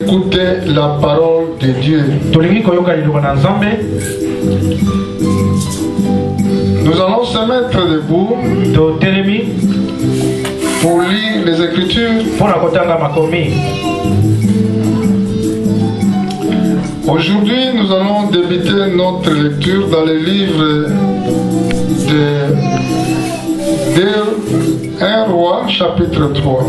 Écoutez la parole de Dieu. Nous allons se mettre debout pour lire les Écritures. Aujourd'hui, nous allons débuter notre lecture dans le livre de 1 Roi, chapitre 3.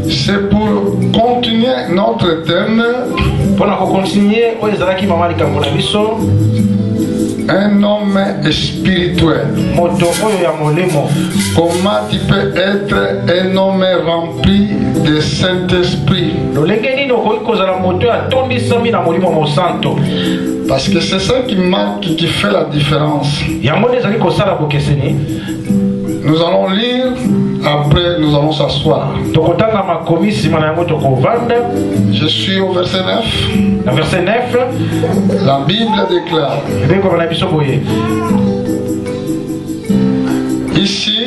C'est pour continuer notre thème. Un homme spirituel. Comment tu peux être un homme rempli de Saint-Esprit? Parce que c'est ça qui marque, qui fait la différence. Nous allons lire, après nous allons s'asseoir. Je suis au verset 9. La Bible déclare. Ici,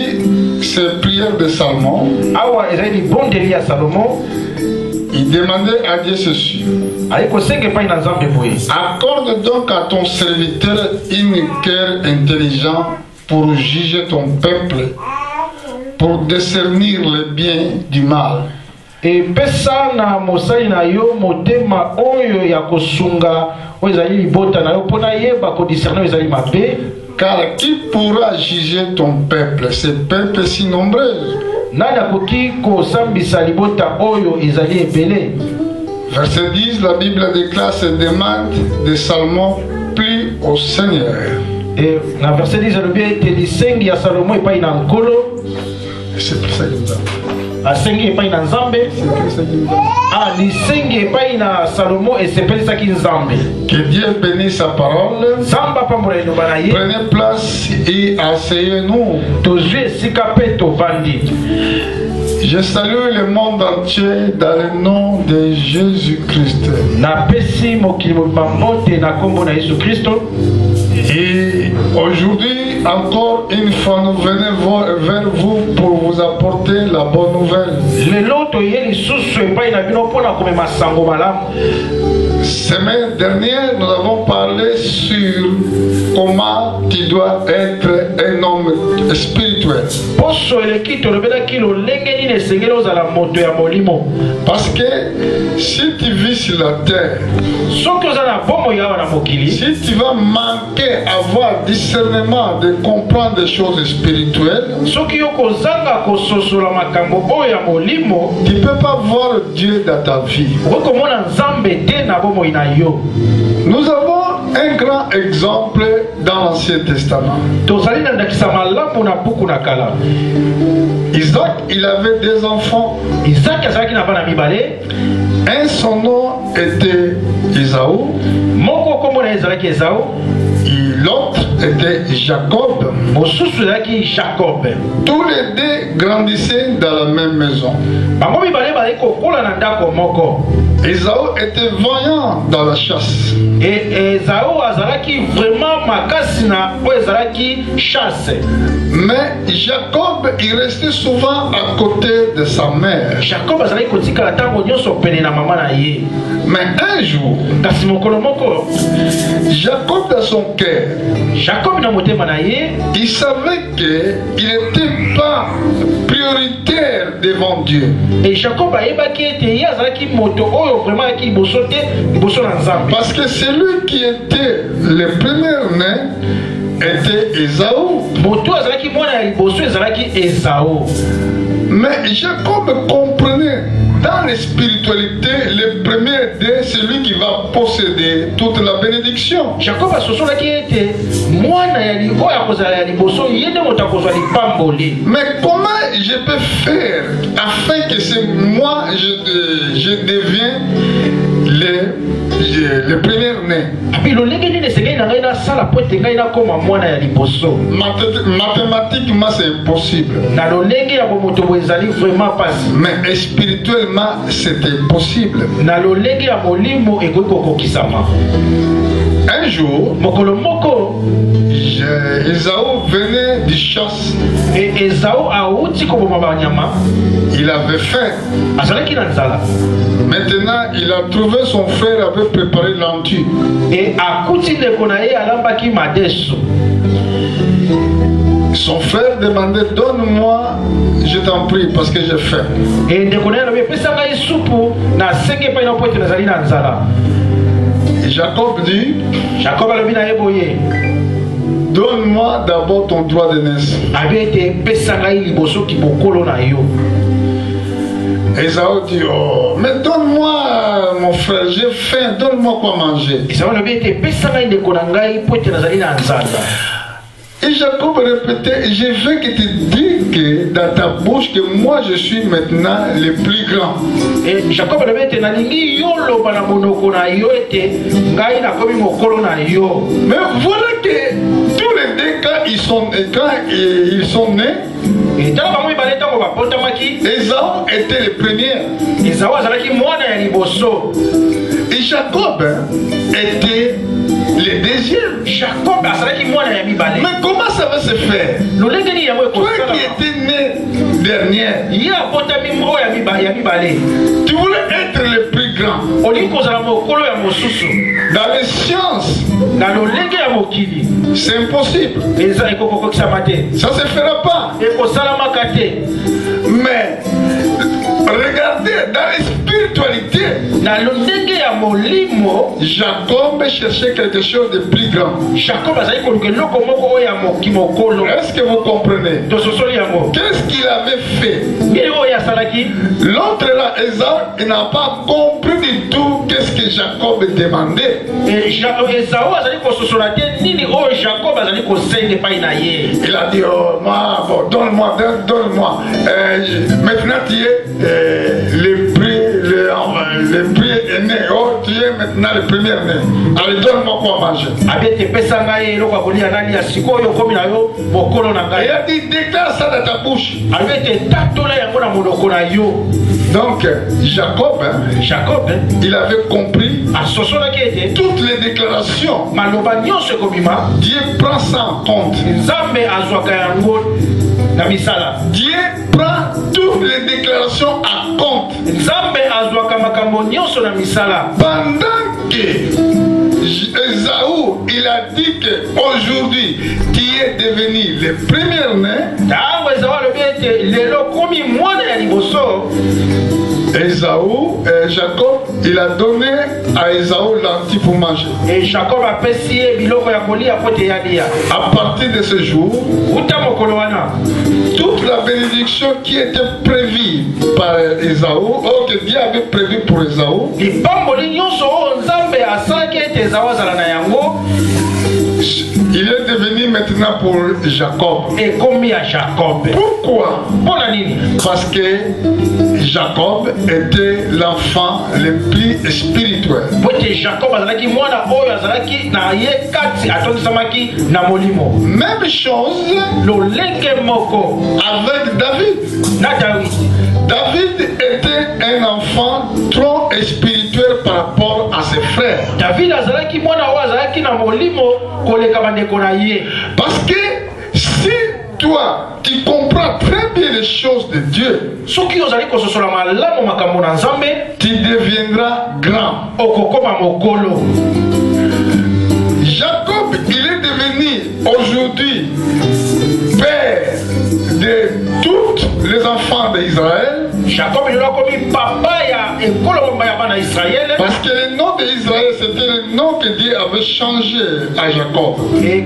c'est prière de Salomon. Il demandait à Dieu ceci. Accorde donc à ton serviteur un cœur intelligent pour juger ton peuple, pour discernir le bien du mal. Et pesana mosali na yo motema oyo ya kosunga oyezali libota na yo pona yeba ko discerner oyezali mabe. Car qui pourra juger ton peuple, ce peuple si nombreux? Nana koki ko sambisa libota oyo ezali ebele. Verset 10, la Bible déclare cette demande de Salomon plie au Seigneur. Et dans verset 10, le bien était lisengi ya Salomon et pas in ankolo. C'est pour ça que nous avons. Asengi et pas in Nzambe. Ah, lisengi et pas in Salomon et c'est pour ça qu'il Nzambe. Que Dieu bénisse sa parole. Zamba pambola no banaye. Prenez place et asseyez-nous. Tozue sikapeto bandi. Je salue le monde entier dans le nom de Jésus-Christ. Na pesi mokili mamote na kombo na Jésus Christ. Et aujourd'hui, encore une fois, nous venons vers vous pour vous apporter la bonne nouvelle. Semaine dernière, nous avons parlé sur comment tu dois être un homme spirituel. Parce que si tu vis sur la terre, si tu vas manquer avoir discernement de comprendre des choses spirituelles, tu ne peux pas voir Dieu dans ta vie. Nous avons un grand exemple dans l'Ancien Testament. Isaac, il avait deux enfants. Un, son nom était Ésaü. Et l'autre était Jacob. Tous les deux grandissaient dans la même maison. Ésaü était vaillant dans la chasse. Et Ésaü vraiment chasse. Mais Jacob, il restait souvent à côté de sa mère. Mais un jour, Jacob dans son cœur, il savait qu'il n'était pas prioritaire devant Dieu. Et Jacob parce que celui qui était le premier-né était Ésaü. Mais Jacob comprenait dans la spiritualité, le premier est celui qui va posséder toute la bénédiction. Jacob a mais comment je peux faire afin que c'est moi je deviens le premier-né? Mathématiquement c'est impossible. Mais spirituellement c'était possible. Un jour, mokolo moko Ésaü venait du chasse. et Esaü auti koboma banyama Il avait faim. azalaki na nzala Maintenant, il a trouvé son frère avait préparé l'entu. et akuti ndeko na ye alambaki madeso. Son frère demandait, donne-moi, je t'en prie, parce que j'ai faim. Et ndeko na ye alobi epesa ngai supu na senge epai na po ete nazali na nzala. Et Jacob dit, Jacob alobi na ye boye donne-moi d'abord ton droit de naissance. abi ete epesa ngai liboso kibokolo na yo. Ésaü dit, oh, mais donne-moi, mon frère, j'ai faim, donne-moi quoi manger. Esaü alobi ete epesa ngai ndeko na ngai po ete nazali na nzala. Et Jacob répétait, je veux que tu dises que dans ta bouche que moi je suis maintenant le plus grand. Et Jacob alobi ete nalingi yo loba na monoko na yo ete ngai nakomi mokolo na yo. Mais voilà que tous les deux, quand ils sont nés, Et tala bango mibale ntango bapotamaki Ésaü était le premier. Esaü azalaki mwana ya liboso Et Jacob était le deuxième. Jacob azalaki mwana ya mibale. Mais comment ça va se faire? lolenge nini yango Toi ekosala qui étais né dernier, ye apotami oyo ya mibale tu voulais être le plus grand. olingi kozala mokolo ya mosusu Dans les sciences, na lolenge ya mokili c'est impossible. eza ekokokokisama te, Ça ne se fera pas. ekosalamaka te. Mais regardez, dans la spiritualité, Na lolenge ya molimo Jacob cherchait quelque chose de plus grand. Jacob azali koluka eloko moko oyo ya mokolo. Est-ce que vous comprenez? tososoli yango Qu'est-ce qu'il avait fait? nini oyo asalaki. L'autre là, Ésaü, il n'a pas compris du tout qu'est-ce que Jacob demandait. Esaü azali kososola te nini oyo Jacob azali kosenga epai na ye. Il a dit, oh, moi, bon, donne-moi. Maintenant, tu es le prix aîné. Oh, tu es maintenant le premier né. Allez, donne-moi quoi manger. Abi ete pesa ngai eloko ya kolia nani ya sikoyo okomi na yo mokolo na Il ngai. a dit, déclare ça dans ta bouche. Abi ete tatola yango na monoko na yo. Donc, Jacob, Jacob il avait compris asosolaki ete toutes les déclarations. maloba nyonso ekomima Dieu prend ça en compte. nzambe azwaka yango na misala. Dieu prend toutes les déclarations en compte. Nzambe azwaka makambo nyonso na misala. Pendant que Ésaü, il a dit qu'aujourd'hui, tu es devenu le premier-né, Ntango Esaü alobi ete lelo komi mwana ya liboso. Jacob, il a donné à Ésaü l'anti pour manger. Et Jacob apesi ye biloko ya kolia po te ya lia. À partir de ce jour, Uta mokolo wana toute la bénédiction qui était prévue par Ésaü, ou que Dieu avait prévu pour Ésaü, lipamboli nyonso oyo nzambe asalaki ete Esaü azala na yango il est devenu maintenant pour Jacob. ekomi ya Jacob. Pourquoi? Mpona nini? Parce que Jacob était l'enfant le plus spirituel. Po ete Jacob azalaki mwana oyo azalaki na ye kati atondisamaki na molimo. Même chose Lolenge moko avec David. na Dawidi. David était un enfant trop spirituel par rapport à ses frères. David azalaki mwana oyo azalaki na molimo koleka bandeko na ye. Parce que si toi, tu comprends très bien les choses de Dieu, Soki ozali kososola malamu makambo na Nzambe, tu deviendras grand. okokoma mokolo. Jacob, il est devenu aujourd'hui père de tous les enfants d'Israël. Jacob lelo akomi papa ya ekolo moma ya bana Israele. Parce que le nom d'Israël, c'était le nom que Dieu avait changé à Jacob.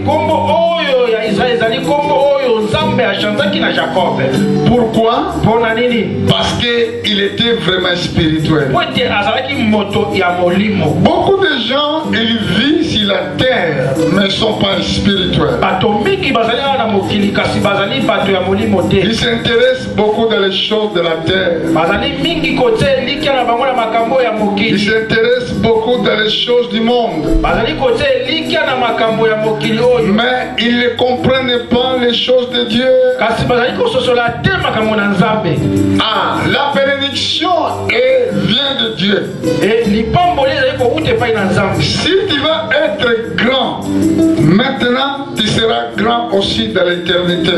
Kombo oyo ya Israele ezali kombo oyo Nzambe achanzaki na Jacob. Pourquoi? Mpona nini? Parce qu'il était vraiment spirituel. Po ete azalaki moto ya molimo. Beaucoup de gens, ils vivent sur la terre, mais ne sont pas spirituels. Bato mingi bazali awa na mokili kasi bazali bato ya molimo te. Ils s'intéressent beaucoup dans les choses de la terre, terre. Ils s'intéressent beaucoup dans les choses du monde. Mais ils ne comprennent pas les choses de Dieu. Ah, la bénédiction vient de Dieu. Si tu vas être grand, maintenant tu seras grand aussi dans l'éternité.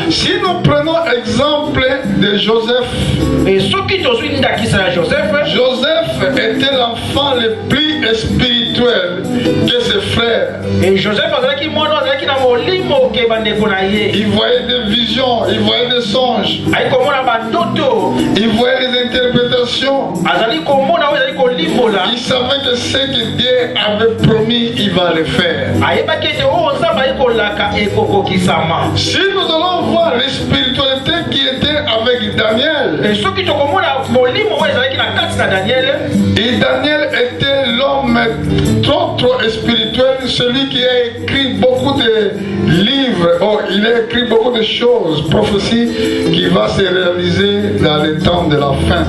Si nous prenons exemple de Joseph, Joseph était l'enfant le plus spirituel que ses frères. Il voyait des visions, il voyait des songes, il voyait des interprétations. Il savait que ce que Dieu avait promis, il va le faire. Si nous allons voir les spiritualités qui étaient avec Daniel, et Daniel était l'homme trop spirituel, celui qui a écrit beaucoup de livres, il a écrit beaucoup de choses, prophéties qui va se réaliser dans le temps de la fin.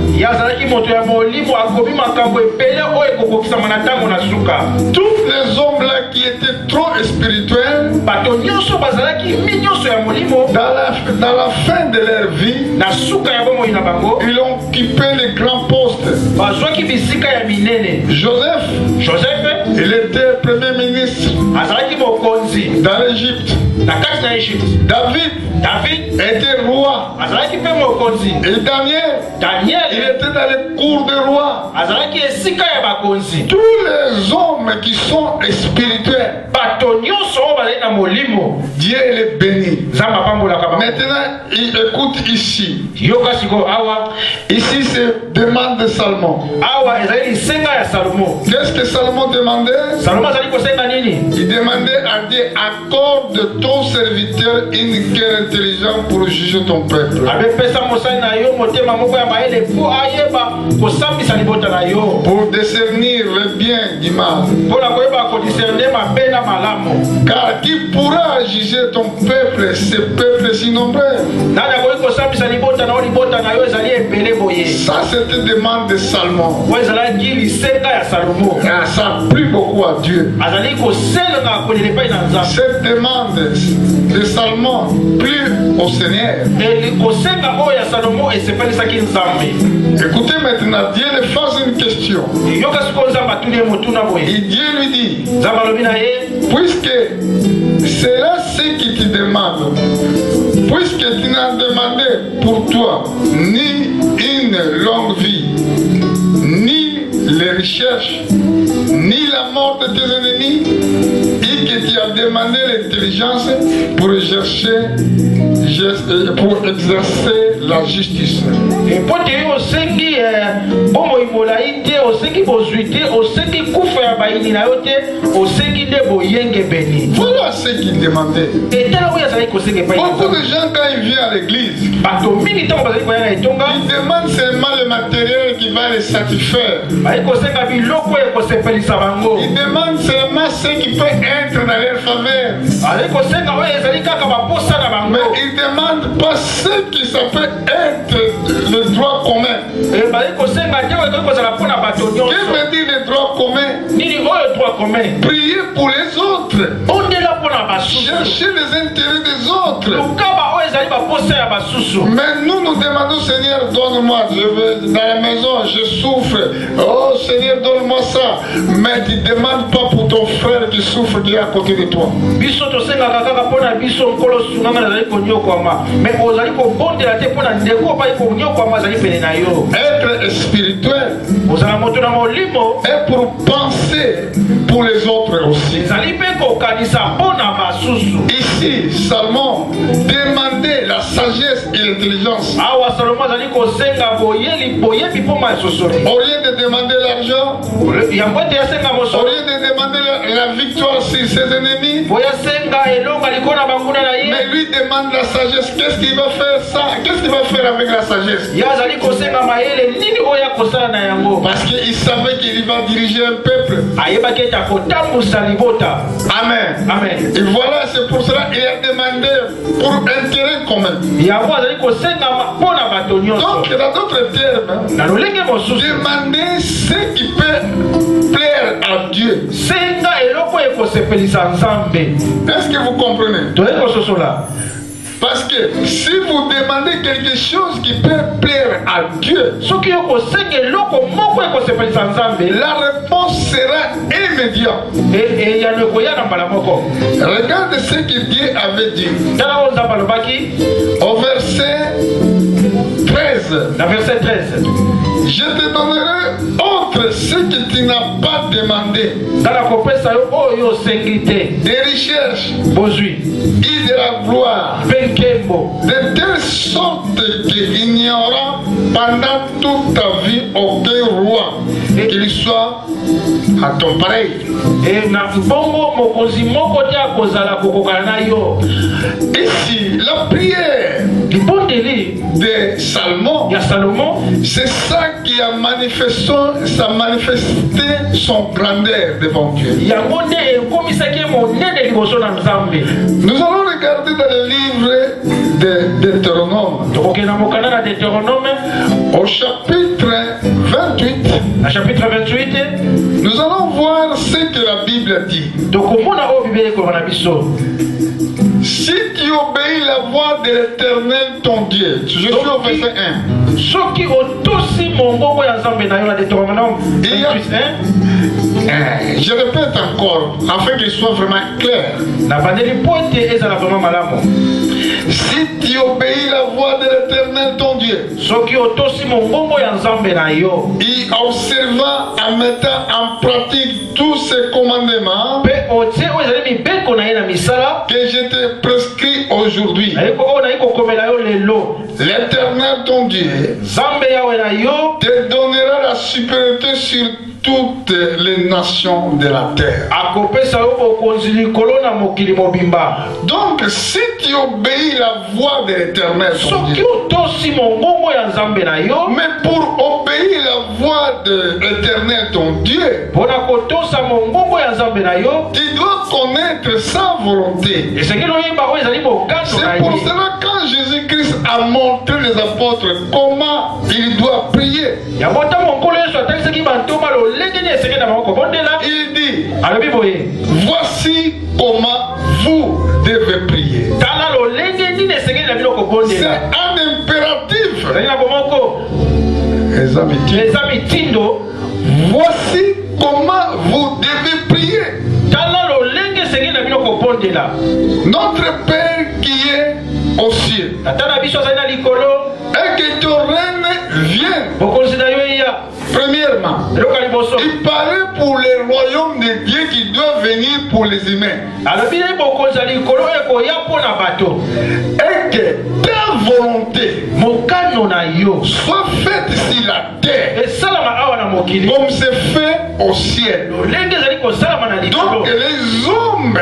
Tous les hommes là qui étaient trop spirituels, dans la fin de leur vie, ils ont occupé les grands postes. Joseph, il était premier ministre dans l'Égypte. David était roi. Et Daniel, il était dans les cours de roi. Tous les hommes qui sont spirituels, Dieu les bénit. Maintenant, il écoute ici. Ici, c'est demande de Salomon. Qu'est-ce que Salomon demandait? Il demandait à Dieu, accorde ton serviteur une cœur intelligent pour juger ton peuple. Pour discernir le bien du mal. Car qui pourra juger ton peuple, ce peuple si nombreux? Ça, c'était une demande de Salomon. Ça a plu beaucoup à Dieu. Cette demande de Salomon plut au Seigneur. Écoutez maintenant, Dieu lui pose une question. Et Dieu lui dit, puisque c'est là ce qui te demande, puisque tu n'as demandé pour toi ni une longue vie, ni les recherches, ni la mort de tes ennemis, et que tu as demandé l'intelligence pour exercer la justice. Voilà ce qu'il demandait. Beaucoup de gens, quand ils viennent à l'église, ils demandent seulement le matériel qui va les satisfaire. Ils demandent seulement ce qui peut être dans leur faveur. Mais ils ne demandent pas ce qui ça peut être le droit commun. Que veut dire le droit commun? Prier pour les autres. Chercher les intérêts des autres. Mais nous demandons, Seigneur, donne-moi, je veux dans la maison, je souffre. Oh Seigneur, donne-moi ça. Mais tu ne demandes pas pour ton frère qui souffre qui est à côté de toi. Être spirituel est pour penser pour les autres aussi. Ici, Salomon demandait la sagesse et l'intelligence. Au lieu de demander l'argent, au lieu de demander la victoire sur ses ennemis, Mais lui demande la sagesse. Qu'est-ce qu'il va faire ça? Qu'est-ce qu'il va faire avec la sagesse? Parce qu'il savait qu'il va diriger un peuple. Amen. Amen. Et voilà, c'est pour cela qu'il a demandé pour intérêt commun. Donc, dans d'autres termes, demander ce qui peut plaire à Dieu. Est-ce que vous comprenez? Parce que si vous demandez quelque chose qui peut plaire à Dieu, la réponse sera immédiate. Regardez ce que Dieu avait dit au verset 13. Je te donnerai autre ce que tu n'as pas demandé. Des richesses et de la gloire. De telle sorte qu'il n'y aura pendant toute ta vie aucun roi qu'il soit à ton pareil. Ici, la prière de Salomon, c'est ça qui a manifesté son grandeur devant Dieu. Nous allons regarder dans le livre de Deutéronome, au chapitre 28. Nous allons voir ce que la Bible dit. Si tu obéis la voix de l'Éternel ton Dieu, je suis au verset 1. Je répète encore, afin qu'il soit vraiment clair. Si tu obéis la voix de l'Éternel ton Dieu, et observant en mettant en pratique tous ces commandements que je te prescris aujourd'hui, l'Éternel ton Dieu te donnera la supériorité sur toutes les nations de la terre. Donc, si tu obéis la voix de l'Éternel ton Dieu, mais pour obéir la voix de l'Éternel ton Dieu, tu dois connaître sa volonté. C'est pour cela quand Jésus-Christ a montré les apôtres comment ils doivent prier, il dit, voici comment vous devez prier. C'est un impératif. Les amis, voici comment vous devez prier. Notre Père qui est au ciel, et que ton règne vienne. Premièrement, il paraît pour les royaumes de Dieu qui doivent venir pour les humains. Et que ta volonté soit faite sur la terre comme c'est fait au ciel. Donc les hommes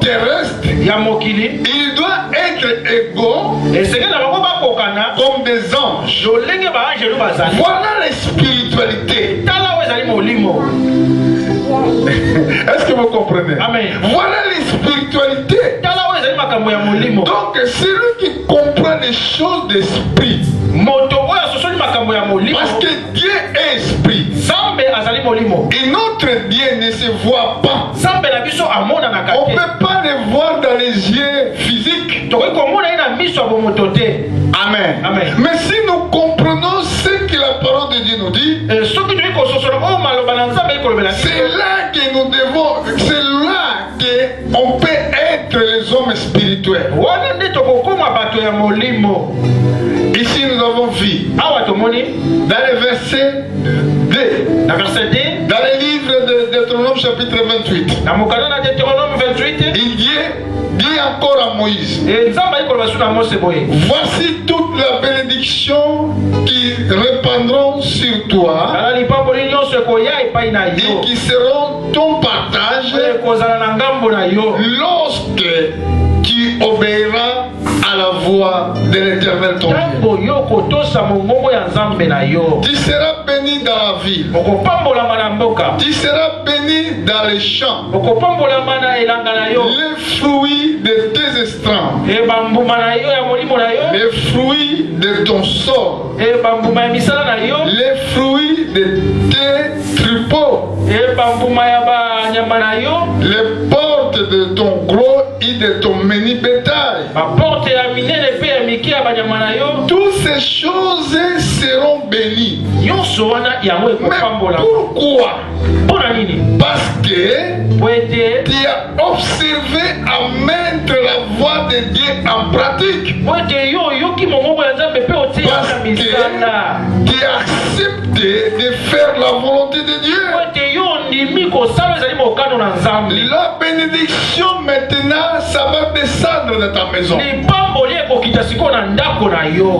terrestres, ils doivent être égaux comme des anges. Voilà la spiritualité. Est-ce que vous comprenez? Amen. Voilà la spiritualité. Donc celui qui comprend les choses d'esprit, parce que Dieu est esprit, et notre Dieu ne se voit pas. On ne peut pas le voir dans les yeux physiques. Amen. Amen. Mais si nous comprenons ce que la parole de Dieu nous dit, c'est là que nous devons, c'est là qu'on peut être les hommes spirituels. Ici nous avons vu dans le verset 2, dans le livre de Deutéronome chapitre 28, il dit encore à Moïse, voici toute la bénédiction qui répandront sur toi et qui seront ton partage lorsque tu de l'Éternel ton Dieu. Tu seras béni dans la ville. Tu seras béni dans les champs. Les fruits de tes estrades, les fruits de ton sol, les fruits de tes troupeaux, les portes de ton gros et de ton menu bétail. Toutes ces choses seront bénies. Mais pourquoi? Parce que tu as observé à mettre la voie de Dieu en pratique. Parce que tu as accepté de faire la volonté de Dieu. La bénédiction maintenant, ça va descendre dans ta maison.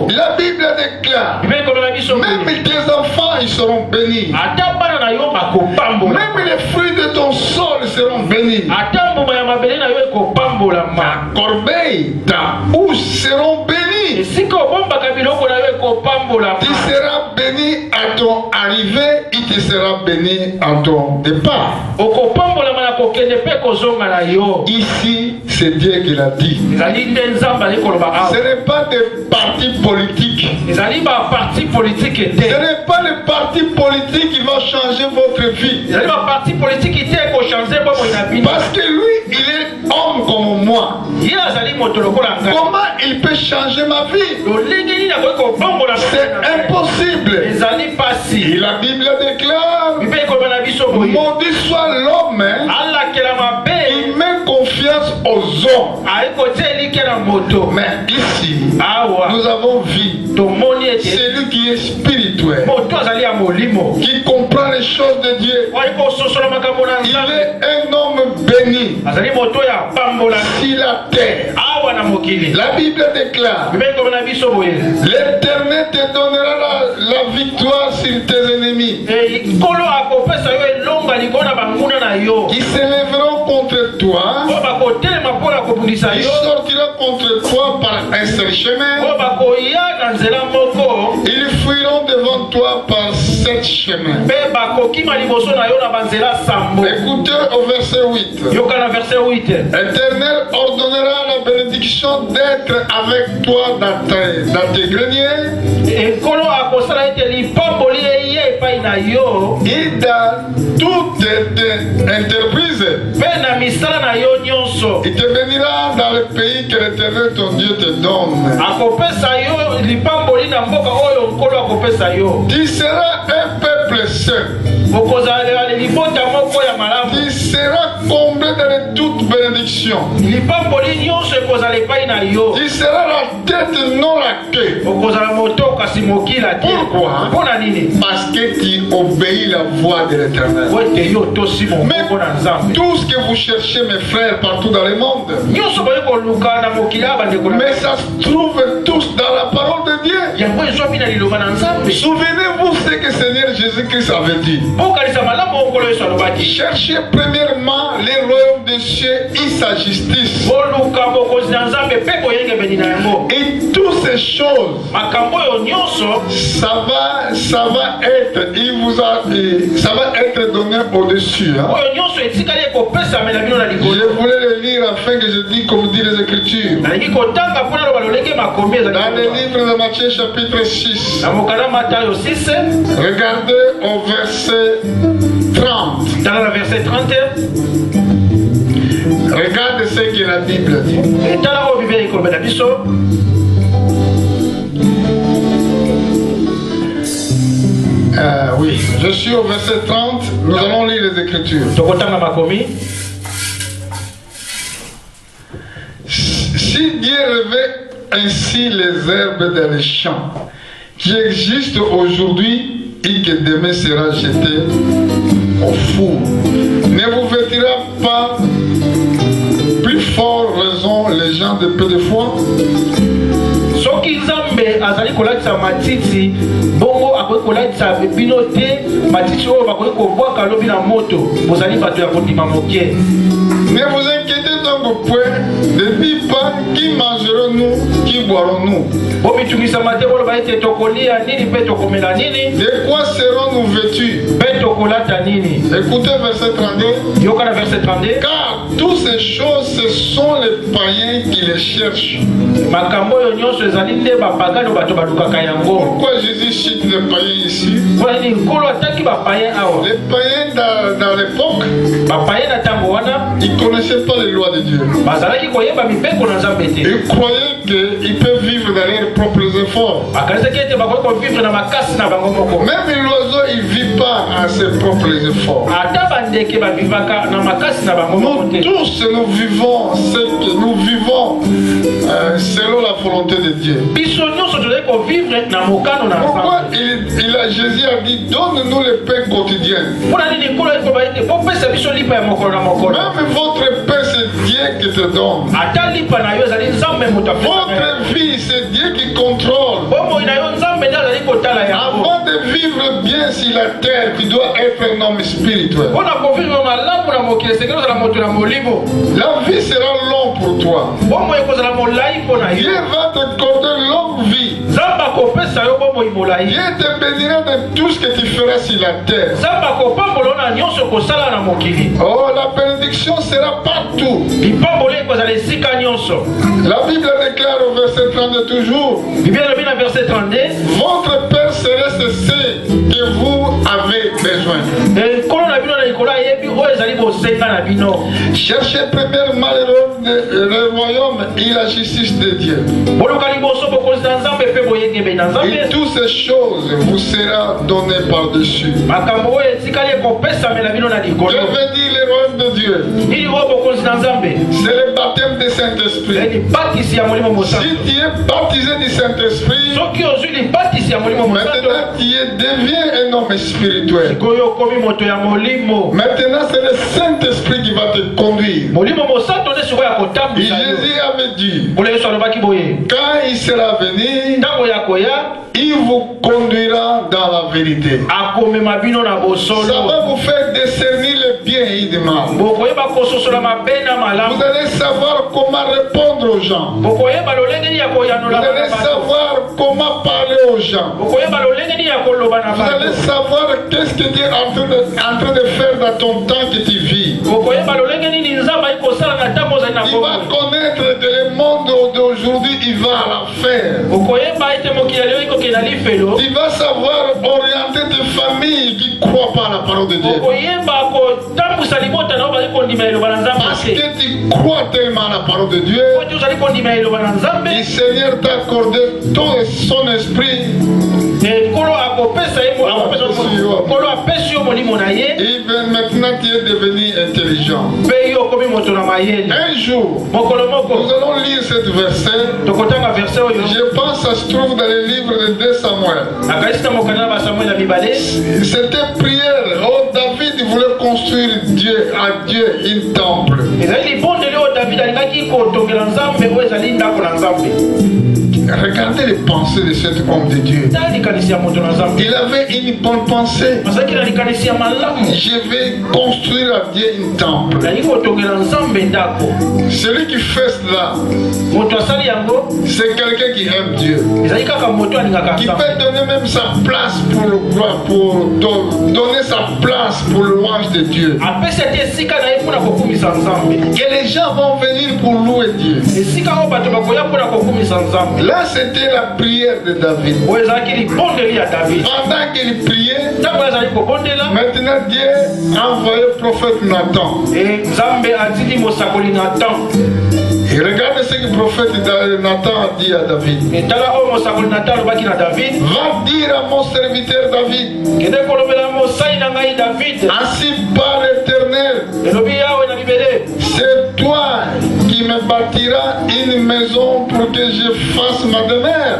La Bible déclare, même tes enfants ils seront bénis. Même les fruits de ton sol seront bénis. Ta corbeille, ta housse seront bénis. Tu seras béni à ton arrivée et tu seras béni à ton départ. Ici, c'est Dieu qui l'a dit. Ce n'est pas des partis politiques. Ce n'est pas les partis politiques qui vont changer votre vie. Parce que lui, il est homme comme moi. Comment il peut changer ma vie? C'est impossible. Et la Bible déclare, maudit soit l'homme qui met confiance aux hommes. Mais ici, nous avons vu celui qui est spirituel, qui comprend les choses de Dieu. Il est un homme béni sur la terre. La Bible déclare, l'Éternel te donnera la victoire sur tes ennemis qui s'élèveront contre toi. Il sortira contre toi par un seul chemin. Ils fuiront devant toi par 7 chemins. Écoutez au verset 8. L'Éternel ordonnera la bénédiction d'être avec toi dans tes greniers et dans toutes tes entreprises. Il te bénira dans le pays que l'Éternel ton Dieu te donne. Tu seras un peuple saint. Tu seras comblé de toute bénédiction. Tu seras la tête, non la queue. Pourquoi? Parce que tu obéis la voix de l'Éternel. Mais tout ce que vous cherchez, mes frères, partout dans le monde, mais ça se trouve tous dans la parole de Dieu. Souvenez-vous ce que Seigneur Jésus-Christ avait dit. Cherchez premièrement les royaumes des cieux et sa justice. Et toutes ces choses, ça va être donné au-dessus. Hein? Je voulais le lire afin que je dise comme dit les Écritures. Dans le livre de Matthieu chapitre 6. Regardez au verset 30. Dans le verset 31. Regardez ce que la Bible dit. Oui, je suis au verset 30. Nous allons lire les Écritures. Si Dieu revêt ainsi les herbes dans les champs qui existent aujourd'hui et que demain sera jeté au four, ne vous vêtira pas plus fort raison les gens de peu de foi? Soki Nzambe azali kolakisa matiti bongo akoki kolakisa bino te matiti oyo bakoki kobwaka lobi na moto bozali bato ya kondima moke. Ne vous inquiétez donc point, ne dites pas qui mangerons-nous, qui boirons-nous? De quoi serons-nous vêtus? Écoutez verset 32. Car toutes ces choses, ce sont les païens qui les cherchent. Pourquoi Jésus cite les païens ici? Les païens dans l'époque, ils ne connaissaient pas les lois de Dieu. Ils croyaient qu'ils peuvent vivre dans leurs propres efforts. Même l'oiseau, il ne vit pas à ses propres efforts. Nous tous, nous vivons ce que nous vivons selon la volonté de Dieu. Pourquoi Jésus a dit, donne-nous le pain quotidien. Même votre pain, c'est Dieu qui te donne. Votre vie, c'est Dieu qui contrôle. Avant de vivre bien sur la terre, tu dois être un homme spirituel. La vie sera longue pour toi. Dieu va te accorder longue vie. Dieu te bénira de tout ce que tu feras sur la terre. Oh, la bénédiction sera partout. La Bible déclare au verset 32 toujours. Votre Père céleste sait que vous avez besoin. Cherchez premièrement le royaume et la justice de Dieu. Et toutes ces choses vous seront données par-dessus. Je veux dire le royaume de Dieu. C'est le baptême du Saint-Esprit. Si tu es baptisé du Saint-Esprit, maintenant tu deviens un homme spirituel. Maintenant c'est le Saint-Esprit qui va te conduire. Et Jésus avait dit, quand il sera venu, il vous conduira dans la vérité. Ça va vous faire discerner le bien et le mal. Vous allez savoir comment répondre aux gens. Vous allez savoir comment parler aux gens. Vous allez savoir qu'est-ce que Dieu est en train de faire dans ton temps que tu vis. Tu vas connaître que le monde d'aujourd'hui, il va à l'enfer. Tu vas savoir orienter tes familles qui ne croient pas à la parole de Dieu. Parce que tu crois tellement à la parole de Dieu, le Seigneur t'a accordé tout son esprit. Et maintenant tu es devenu intelligent. Un jour, nous allons lire ce verset. Je pense que ça se trouve dans le livre de 2 Samuel. C'était prière. Oh, David voulait construire à Dieu un temple. Regardez les pensées de cet homme de Dieu. Il avait une bonne pensée. Je vais construire à Dieu un temple. Celui qui fait cela, c'est quelqu'un qui aime Dieu. Qui peut donner même sa place pour le gloire, pour donner sa place pour le louange de Dieu. Que les gens vont venir pour louer Dieu. Là, c'était la prière de David. Pendant qu'il priait, maintenant Dieu a envoyé le prophète Nathan. Et regardez ce que le prophète Nathan a dit à David. Va dire à mon serviteur David, ainsi par l'Éternel, c'est toi qui me bâtiras une maison pour que je fasse ma demeure.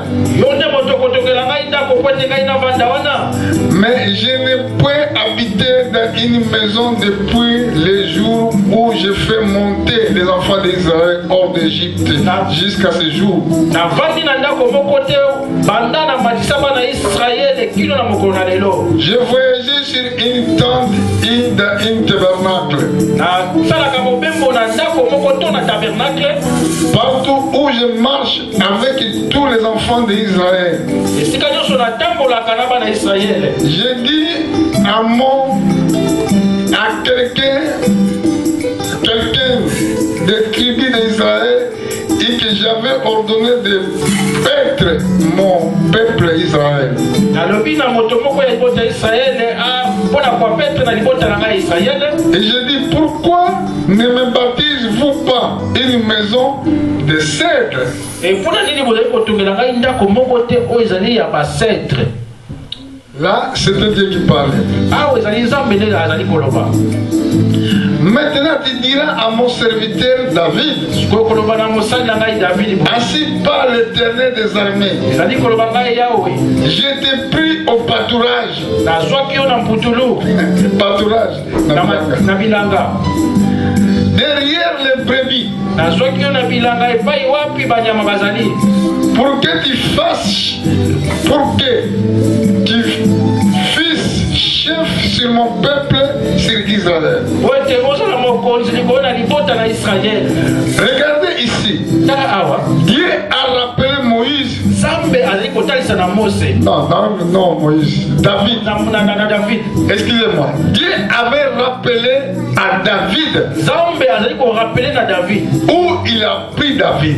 Mais je ne peux habiter dans une maison depuis le jour où je fais monter les enfants d'Israël hors d'Égypte jusqu'à ce jour. Je voyais voyager sur une tente et dans un tabernacle. Partout où je marche avec tous les enfants d'Israël. J'ai dit à quelqu'un des tribus d'Israël et que j'avais ordonné de paître mon peuple Israël. Et j'ai dit, pourquoi ne me baptisez-vous pas une maison de cèdre? Là, c'était Dieu qui parlait. Maintenant, tu diras à mon serviteur David, ainsi parle l'Éternel des armées, je t'ai pris au pâturage. Pâturage. Derrière les brebis. Pour que tu fasses, pour que tu fusses chef sur mon peuple, sur Israël. Regardez ici. Dieu a rappelé Moïse. Non, Moïse. David. Excusez-moi. Dieu avait rappelé à David. Où il a pris David.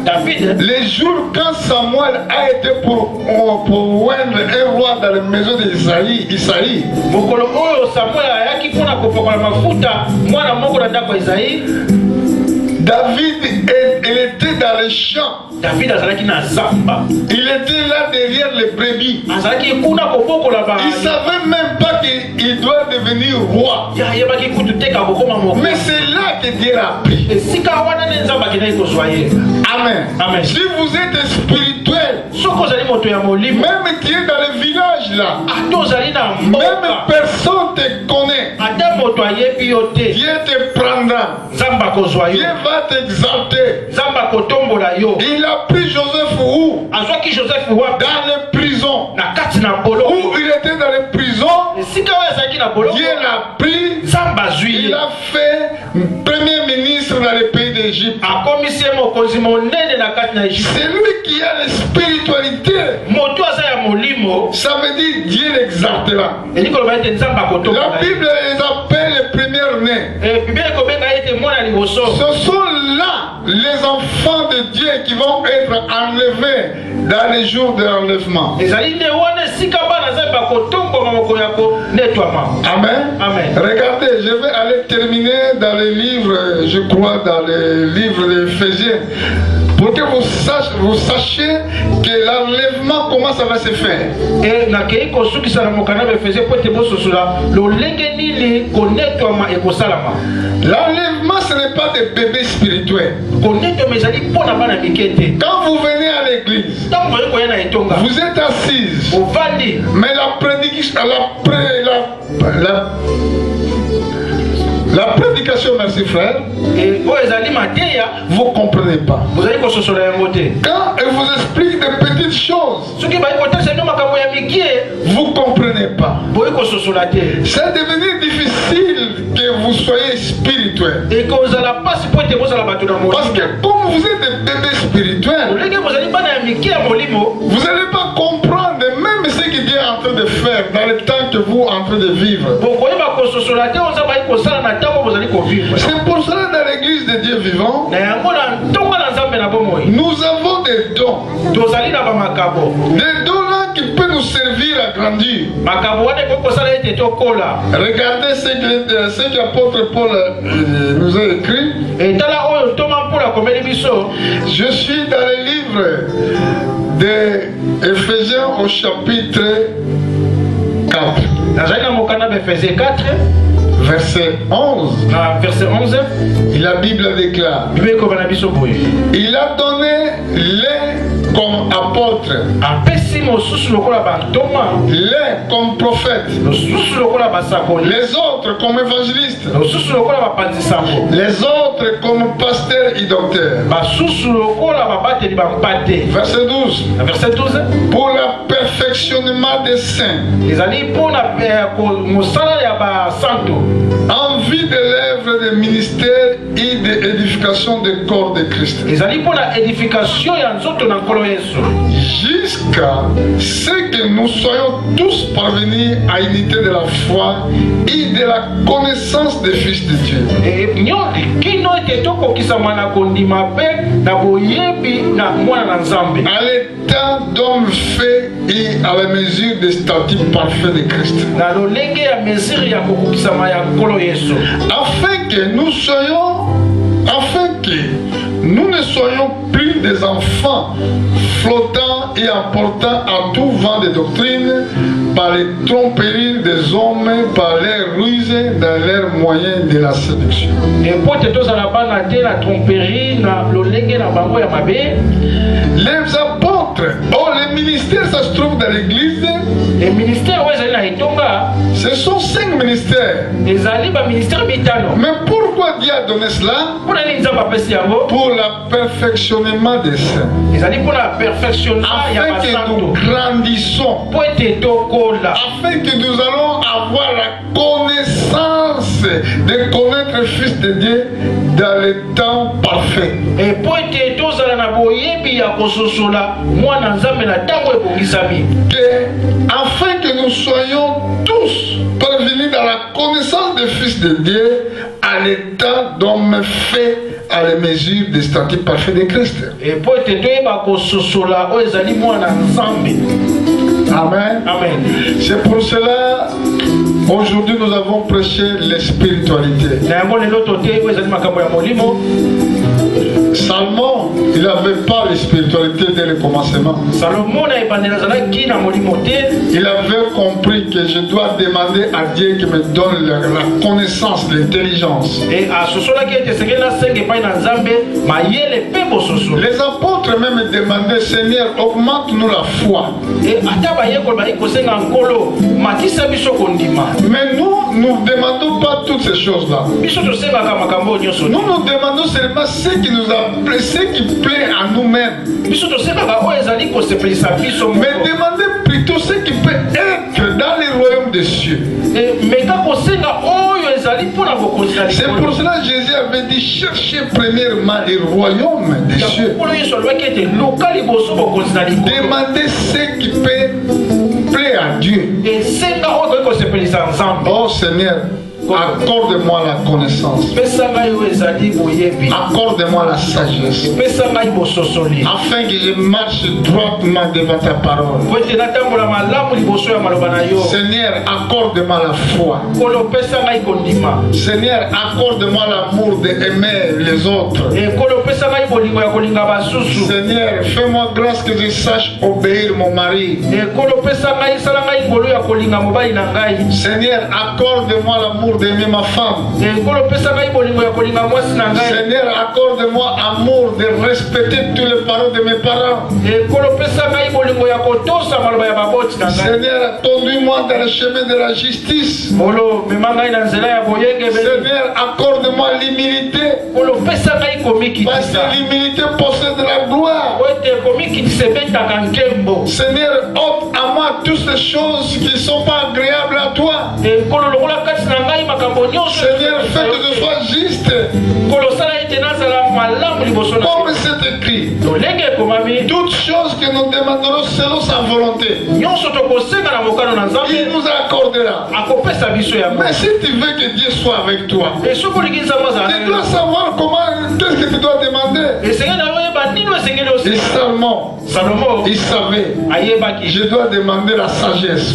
David, les jours quand Samuel a été pour oindre un roi dans la maison d'Isaïe, David, il était dans les champs. Il était là derrière les brebis. Il ne savait même pas qu'il doit devenir roi. Mais c'est là que Dieu a pris. Amen. Si vous êtes spirituel, même tu es dans le village là, même personne te connaît. Dieu te prendra. Dieu va t'exalter. Il a pris Joseph où? Dans les prisons. Où il était dans les prisons, Dieu l'a pris. Il a fait premier ministre dans le pays d'Égypte. C'est lui qui a la spiritualité. Ça veut dire Dieu l'exaltera. La Bible les appelle les premiers-nés. Ce sont là les enfants de Dieu qui vont être enlevés dans les jours de l'enlèvement. Amen. Regardez, je vais aller terminer dans les livres, je crois, dans les livres d'Éphésiens, pour que vous sachiez que l'enlèvement, comment ça va se faire. L'enlèvement, ce n'est pas des bébés spirituels. Quand vous venez à l'église, vous êtes assise, mais la prédication, merci frère, vous ne comprenez pas. Quand elle vous explique des petites choses, vous ne comprenez pas. C'est devenu difficile que vous soyez spirituel. Parce que comme vous êtes des bébés spirituels, vous n'allez pas comprendre même ce que Dieu est en train de faire dans le temps que vous êtes en train de vivre. C'est pour cela dans l'église de Dieu vivant, nous avons des dons. Des dons là qui peuvent nous servir à grandir. Regardez ce que l'apôtre Paul nous a écrit. Je suis dans le livre d'Éphésiens au chapitre 4. Verset 11. La Bible déclare. Il a donné les comme apôtres, les comme prophètes, les autres comme évangélistes, les autres d'autres comme pasteurs et docteurs. Verset 12. Verset 12. Pour le perfectionnement des saints, en vue de l'œuvre de ministère et de l'édification du corps de Christ. Jusqu'à ce que nous soyons tous parvenus à l'unité de la foi et de la connaissance des fils de Dieu. À l'état d'homme fait et à la mesure des statuts parfaits de Christ. Afin que nous ne soyons plus des enfants flottants et emportant à tout vent de doctrine par les tromperies des hommes, par les ruses dans leurs moyens de la séduction. Les apôtres, les ministères, ça se trouve dans l'église. Ce sont 5 ministères. Mais pourquoi Dieu a donné cela? Pour le perfectionnement des saints. Afin que nous grandissons. Afin que nous allons avoir la connaissance de connaître le Fils de Dieu dans le temps parfait. Afin que nous soyons tous parvenus dans la connaissance du Fils de Dieu à l'état d'homme fait à la mesure des statuts parfaits de Christ. Amen. Amen. C'est pour cela, aujourd'hui nous avons prêché la spiritualité. Salomon, il n'avait pas la spiritualité dès le commencement. Il avait compris que je dois demander à Dieu qui me donne la connaissance, l'intelligence. Les apôtres même demandaient, Seigneur, augmente-nous la foi. Mais nous ne demandons pas toutes ces choses-là. Nous nous demandons seulement ce qui nous a ce qui plaît à nous-mêmes. Mais demandez plutôt ce qui peut être dans les royaumes des cieux. C'est pour cela que Jésus avait dit cherchez premièrement les royaumes des cieux. Demandez ce qui peut plaire à Dieu. Oh Seigneur, accorde-moi la connaissance. Accorde-moi la sagesse. Afin que je marche droitement devant ta parole. Seigneur, accorde-moi la foi. Seigneur, accorde-moi l'amour d'aimer les autres. Seigneur, fais-moi grâce que je sache obéir mon mari. Seigneur, accorde-moi l'amour d'aimer ma femme. Seigneur, accorde-moi amour de respecter toutes les paroles de mes parents. Seigneur, conduis-moi dans le chemin de la justice. Seigneur, accorde-moi l'humilité. Parce que l'humilité possède la gloire. Seigneur, ôte à moi toutes les choses qui ne sont pas agréables à toi. Seigneur, fais que je sois juste. Comme c'est écrit, toutes choses que nous demanderons selon sa volonté, il nous accordera. Mais si tu veux que Dieu soit avec toi, tu dois savoir comment, qu'est-ce que tu dois demander. Et Salomon, il savait, je dois demander la sagesse.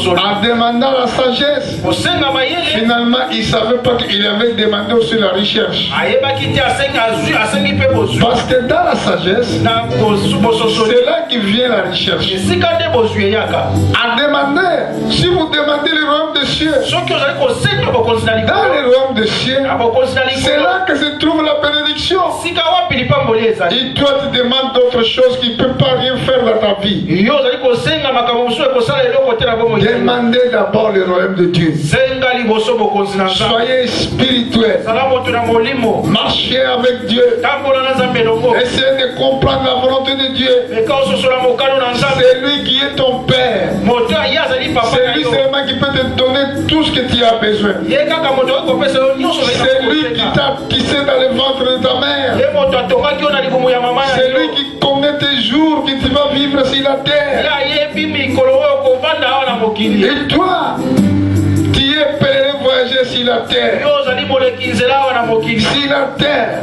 En demandant la sagesse, finalement, il ne savait pas qu'il avait demandé aussi la recherche. Parce que dans la sagesse, c'est là qu'il vient la recherche. À demander, si vous demandez le royaume des cieux, dans le royaume des cieux, c'est là que se trouve la bénédiction. Et toi, tu demandes d'autres choses qui ne peuvent pas rien faire dans ta vie. Demandez d'abord le royaume de Dieu. Soyez spirituel. Marchez avec Dieu. Essayez de comprendre la volonté de Dieu. C'est lui qui est ton Père. C'est lui seulement qui peut te donner tout ce que tu as besoin. C'est lui qui t'a tissé dans le ventre de ta mère. C'est lui qui connaît tes jours que tu vas vivre sur la terre. Et toi, tu es pèlerin voyager sur la terre. Sur la terre,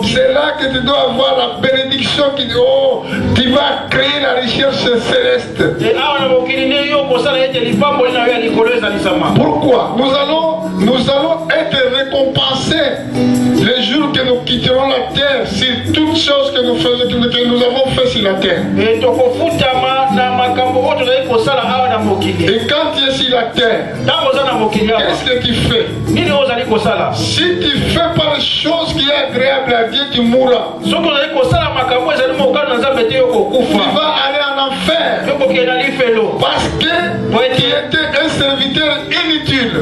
c'est là que tu dois avoir la bénédiction qui dit, oh, tu vas créer la recherche céleste. Pourquoi? Nous allons être récompensés les jours que nous quitterons la terre sur toutes choses que nous avons fait sur la terre. Et quand tu es sur la terre, qu'est-ce que tu fais? Si tu ne fais pas les choses qui sont agréables à Dieu, tu mourras. Tu vas aller en enfer. Parce que tu étais un serviteur inutile.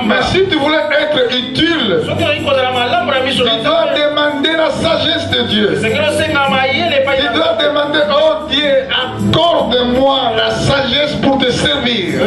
Mais si tu voulais être utile, tu dois demander la sagesse de Dieu. Tu dois demander, oh Dieu, accorde-moi la sagesse pour te servir.